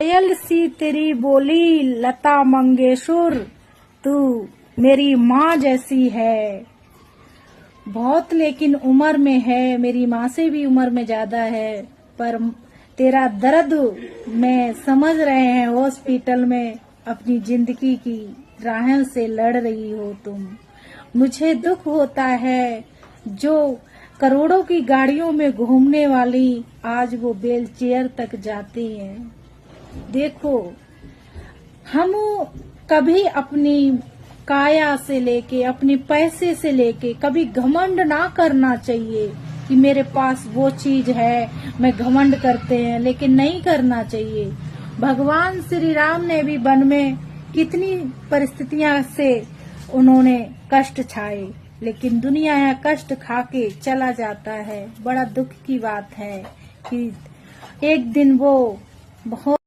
कोयल सी तेरी बोली लता मंगेशकर, तू मेरी माँ जैसी है। बहुत लेकिन उम्र में है, मेरी माँ से भी उम्र में ज्यादा है, पर तेरा दर्द मैं समझ रहे हैं। हॉस्पिटल में अपनी जिंदगी की राहों से लड़ रही हो तुम। मुझे दुख होता है जो करोड़ों की गाड़ियों में घूमने वाली आज वो व्हील चेयर तक जाती हैं। देखो, हम कभी अपनी काया से लेके अपने पैसे से लेके कभी घमंड ना करना चाहिए कि मेरे पास वो चीज है, मैं घमंड करते हैं, लेकिन नहीं करना चाहिए। भगवान श्री राम ने भी वन में कितनी परिस्थितियां से उन्होंने कष्ट छाए, लेकिन दुनिया यहाँ कष्ट खा के चला जाता है। बड़ा दुख की बात है कि एक दिन वो बहुत